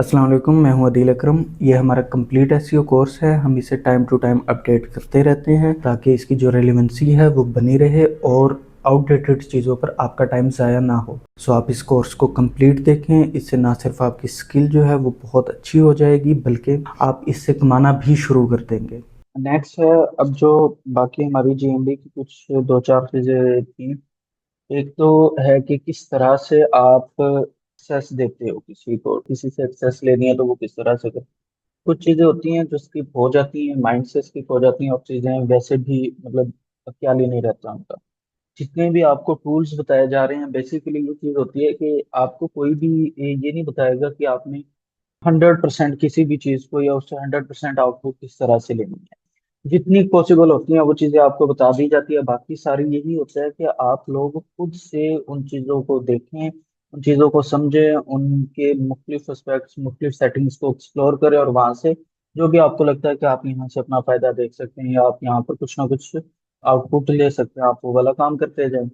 अस्सलाम वालेकुम, मैं हूं अदील अकरम। ये हमारा कंप्लीट एसईओ कोर्स है। हम इसे टाइम टू टाइम अपडेट करते रहते हैं ताकि इसकी जो रेलेवेंसी है वो बनी रहे और आउटडेटेड चीज़ों पर आपका टाइम ज़ाया ना हो। सो आप इस कोर्स को कंप्लीट देखें। इससे ना सिर्फ आपकी स्किल जो है वो बहुत अच्छी हो जाएगी बल्कि आप इससे कमाना भी शुरू कर देंगे। नेक्स्ट है, अब जो बाकी हमारी जीएमबी की कुछ दो चार चीज़ें थी। एक तो है कि किस तरह से आप एक्सेस देते हो, किसी को किसी से एक्सेस लेनी है तो वो किस तरह से कर। कुछ चीजें होती हैं जो स्किप हो जाती हैं, माइंड से स्किप हो जाती हैं, और चीजें वैसे भी मतलब ख्याल ही नहीं रहता उनका। जितने भी आपको टूल्स बताए जा रहे हैं, बेसिकली ये चीज होती है कि आपको कोई भी ये नहीं बताएगा कि आपने 100% किसी भी चीज को या उससे 100% आउटपुट किस तरह से लेनी है। जितनी पॉसिबल होती हैं वो चीजें आपको बता दी जाती है। बाकी सारी यही होता है कि आप लोग खुद से उन चीजों को देखें, उन चीजों को समझें, उनके मुख्तलिफ एस्पेक्ट्स, मुख्तलिफ सेटिंग्स को एक्सप्लोर करें, और वहां से जो भी आपको लगता है कि आप यहाँ से अपना फायदा देख सकते हैं या आप यहाँ पर कुछ ना कुछ आउटपुट ले सकते हैं, आप वो वाला काम करते जाएं।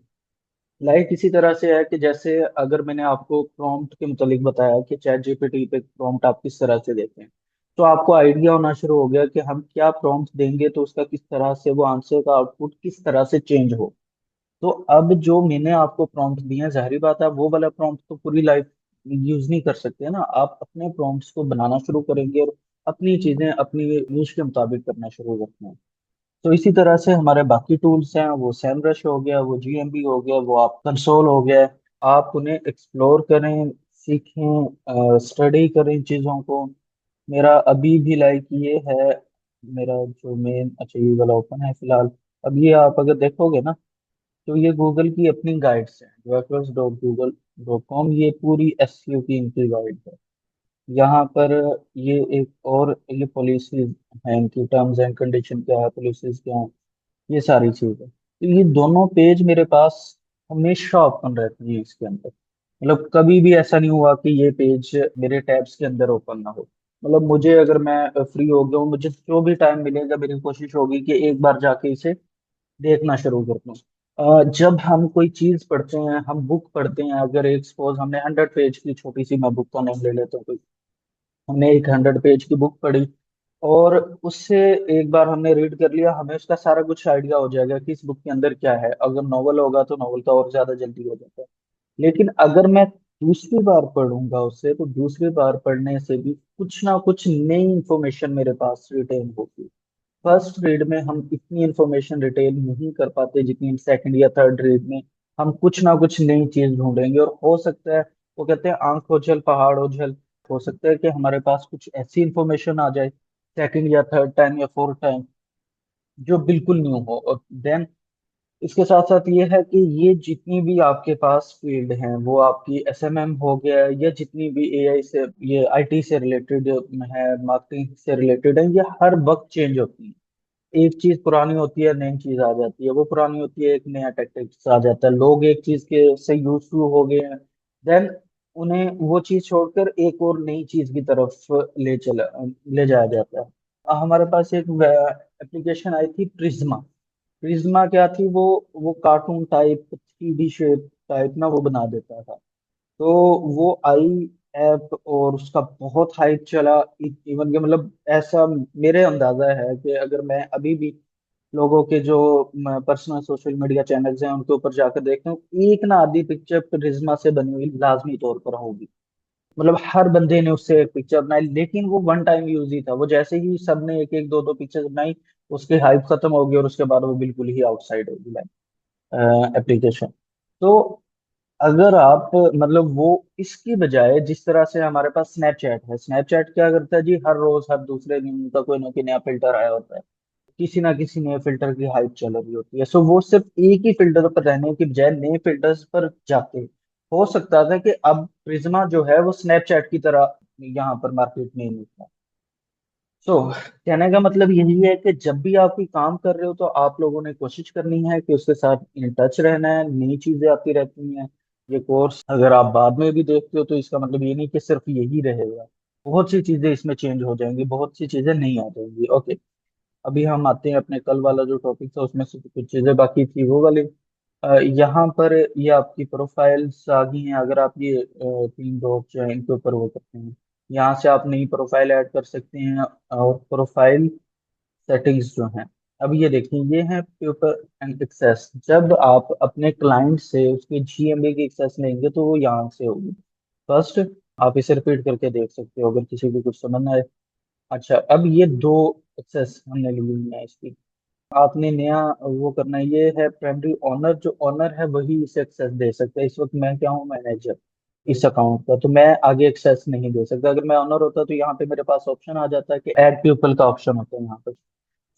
लाइक इसी तरह से है कि जैसे अगर मैंने आपको प्रॉम्प्ट के मुतालिक बताया कि चैट जीपीटी पे प्रॉम्प्ट आप किस तरह से देते हैं, तो आपको आइडिया होना शुरू हो गया कि हम क्या प्रॉम्प्ट देंगे तो उसका किस तरह से वो आंसर का आउटपुट किस तरह से चेंज हो। तो अब जो मैंने आपको प्रॉम्प्ट दिए हैं, जाहिर बात है आप वो वाला प्रॉम्प्ट तो पूरी लाइफ यूज नहीं कर सकते हैं ना। आप अपने प्रॉम्प्ट्स को बनाना शुरू करेंगे और अपनी चीजें अपनी यूज के मुताबिक करना शुरू करते हैं। तो इसी तरह से हमारे बाकी टूल्स हैं, वो सैमरश हो गया, वो जीएमबी हो गया, वो आप कंसोल हो गया। आप उन्हें एक्सप्लोर करें, सीखें, स्टडी करें चीज़ों को। मेरा अभी भी लाइक ये है, मेरा जो मेन, अच्छा ये वाला ओपन है फिलहाल। अब ये आप अगर देखोगे ना, तो ये गूगल की अपनी गाइड्स हैं, workers.google.com। ये पूरी एसईओ की इनकी गाइड है। यहाँ पर ये एक और ये पॉलिसीज हैं, इनकी टर्म्स एंड कंडीशन क्या है, पॉलिसीज क्या है, ये सारी चीजें। तो ये दोनों पेज मेरे पास हमेशा ओपन रहती हैं इसके अंदर। मतलब कभी भी ऐसा नहीं हुआ कि ये पेज मेरे टैब्स के अंदर ओपन ना हो। मतलब मुझे अगर मैं फ्री हो गया हूँ, मुझे जो भी टाइम मिलेगा, मेरी कोशिश होगी कि एक बार जाके इसे देखना शुरू कर दूँ। जब हम कोई चीज पढ़ते हैं, हम बुक पढ़ते हैं, अगर एक सपोज हमने 100 पेज की छोटी सी, मैं बुक का नाम ले लेता हूँ कोई, हमने एक 100 पेज की बुक पढ़ी और उससे एक बार हमने रीड कर लिया, हमें उसका सारा कुछ आइडिया हो जाएगा कि इस बुक के अंदर क्या है। अगर नॉवल होगा तो नॉवल का और ज्यादा जल्दी हो जाता है। लेकिन अगर मैं दूसरी बार पढ़ूंगा उससे, तो दूसरी बार पढ़ने से भी कुछ ना कुछ नई इंफॉर्मेशन मेरे पास रिटेन होगी। फर्स्ट रीड में हम इतनी इंफॉर्मेशन रिटेन नहीं कर पाते जितनी सेकंड या थर्ड रीड में हम कुछ ना कुछ नई चीज ढूंढेंगे। और हो सकता है, वो कहते हैं आंख ओझल पहाड़ ओझल, हो सकता है कि हमारे पास कुछ ऐसी इंफॉर्मेशन आ जाए सेकंड या थर्ड टाइम या फोर्थ टाइम जो बिल्कुल न्यू हो। और देन इसके साथ साथ ये है कि ये जितनी भी आपके पास फील्ड हैं, वो आपकी एसएमएम हो गया या जितनी भी एआई से, ये आईटी से रिलेटेड है, मार्केटिंग से रिलेटेड है, ये हर वक्त चेंज होती है। एक चीज पुरानी होती है, नई चीज आ जाती है, वो पुरानी होती है, एक नया टेक्टिक्स आ जाता है, लोग एक चीज के से यूज टू हो गए हैं, देन उन्हें वो चीज छोड़कर एक और नई चीज की तरफ ले जाया जाता है। हमारे पास एक एप्लीकेशन आई थी, प्रिज्मा। प्रिज्मा क्या थी, वो cartoon type, three D shape type ना वो बना देता था। तो वो आई ऐप, और उसका बहुत हाइप चला। इवन के मतलब ऐसा मेरे अंदाजा है कि अगर मैं अभी भी लोगों के जो पर्सनल सोशल मीडिया चैनल्स हैं उनके ऊपर जाकर देखता हूँ, एक ना आधी पिक्चर प्रिज्मा से बनी हुई लाजमी तौर पर होगी। मतलब हर बंदे ने उससे एक पिक्चर बनाई, लेकिन वो वन टाइम यूज ही था। वो जैसे ही सबने एक एक दो दो पिक्चर बनाई, उसकी हाइप खत्म हो गई और उसके बाद वो बिल्कुल ही आउटसाइड हो गई एप्लीकेशन। तो अगर आप मतलब वो, इसकी बजाय जिस तरह से हमारे पास स्नैपचैट है, स्नैपचैट क्या करता है जी, हर रोज हर दूसरे दिन उनका कोई ना कोई नया फिल्टर आया होता है, किसी ना किसी नए फिल्टर की हाइप चल रही होती है। सो वो सिर्फ एक ही फिल्टर पर रहने की बजाय नए फिल्टर्स पर जाके, हो सकता था कि अब प्रिज्मा जो है वो स्नैपचैट की तरह यहाँ पर मार्केट में ही निकला। सो कहने का मतलब यही है कि जब भी आप कोई काम कर रहे हो, तो आप लोगों ने कोशिश करनी है कि उसके साथ इन टच रहना है। नई चीजें आती रहती हैं। ये कोर्स अगर आप बाद में भी देखते हो तो इसका मतलब ये नहीं कि सिर्फ यही रहेगा। बहुत सी चीजें इसमें चेंज हो जाएंगी, बहुत सी चीजें नहीं आ जाएंगी। ओके, अभी हम आते हैं अपने कल वाला जो टॉपिक था, उसमें से कुछ चीजें बाकी थी वो वाली। यहाँ पर ये आपकी प्रोफाइल्स आ गई हैं। अगर आप ये तीन डॉट जो है इनके ऊपर वो करते हैं, यहाँ से आप नई प्रोफाइल ऐड कर सकते हैं और प्रोफाइल सेटिंग्स जो हैं। अब ये देखिए, ये है पेपर एंड एक्सेस। जब आप अपने क्लाइंट से उसके जीएमबी की एक्सेस लेंगे तो वो यहाँ से होगी। फर्स्ट, आप इसे रिपीट करके देख सकते हो अगर किसी को कुछ समझ ना आए। अच्छा, अब ये दो एक्सेस हमने ली हुई है इसकी। आपने नया वो करना है, ये है प्राइमरी ओनर। जो ओनर है वही इसे एक्सेस दे सकता है। इस वक्त मैं क्या हूँ, मैनेजर इस अकाउंट का, तो मैं आगे एक्सेस नहीं दे सकता। अगर मैं ओनर होता तो यहाँ पे मेरे पास ऑप्शन आ जाता है कि ऐड पीपल का ऑप्शन होता है यहाँ पे।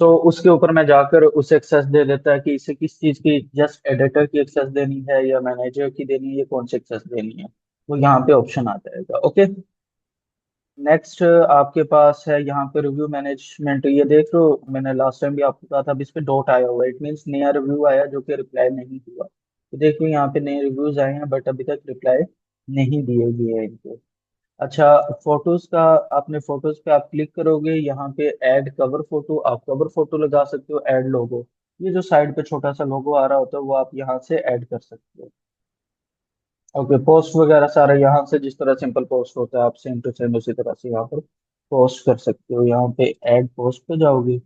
तो उसके ऊपर मैं जाकर उसे एक्सेस दे देता है कि इसे किस चीज की, जस्ट एडिटर की एक्सेस देनी है या मैनेजर की देनी है, या कौन सी एक्सेस देनी है, वो यहाँ पे ऑप्शन आ जाएगा। ओके। नेक्स्ट आपके पास है यहाँ पे रिव्यू मैनेजमेंट। ये देख लो, मैंने लास्ट टाइम भी आपको कहा था, अब इस पे डॉट आया हुआ है, इट मीन्स नया रिव्यू आया जो कि रिप्लाई नहीं हुआ। तो देखो यहाँ पे नए रिव्यूज आए हैं बट अभी तक रिप्लाई नहीं दिए गए हैं इनको। अच्छा, फोटोज का, आपने फोटोज पे आप क्लिक करोगे, यहाँ पे ऐड कवर फोटो, आप कवर फोटो लगा सकते हो। ऐड लोगो, ये जो साइड पे छोटा सा लोगो आ रहा होता है वो आप यहाँ से ऐड कर सकते हो। ओके, पोस्ट वगैरह सारा यहाँ से, जिस तरह सिंपल पोस्ट होता है आप सेम टू सेम उसी तरह से यहाँ पर पोस्ट कर सकते हो। यहाँ पे ऐड पोस्ट पे जाओगे,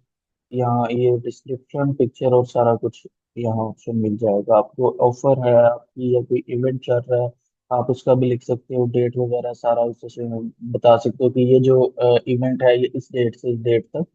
यहाँ ये डिस्क्रिप्शन पिक्चर और सारा कुछ यहाँ ऑप्शन मिल जाएगा आपको। ऑफर है आपकी या कोई इवेंट चल रहा है, आप उसका भी लिख सकते हो। डेट वगैरह सारा उससे बता सकते हो कि ये जो इवेंट है ये इस डेट से इस डेट तक।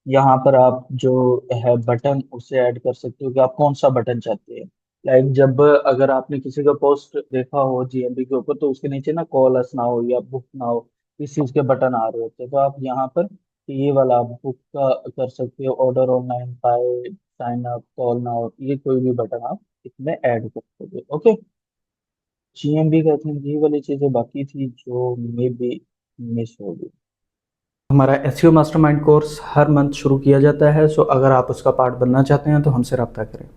यहाँ पर आप जो है बटन उसे ऐड कर सकते हो कि आप कौन सा बटन चाहते हैं। लाइक जब अगर आपने किसी का पोस्ट देखा हो जीएमबी के ऊपर तो उसके नीचे ना कॉल अस ना हो या बुक ना हो, इस चीज के बटन आ रहे होते हैं, तो आप यहाँ पर ये वाला आप बुक का कर सकते हो, order online, buy, sign up, call now, ये कोई भी बटन आप इसमें ऐड कर सकते हो। ओके। जीएमबी का आई थिंक ये वाली चीजें बाकी थी जो मे बी मिस हो गई। हमारा एसईओ मास्टरमाइंड कोर्स हर मंथ शुरू किया जाता है, सो अगर आप उसका पार्ट बनना चाहते हैं तो हमसे रब्ता करें।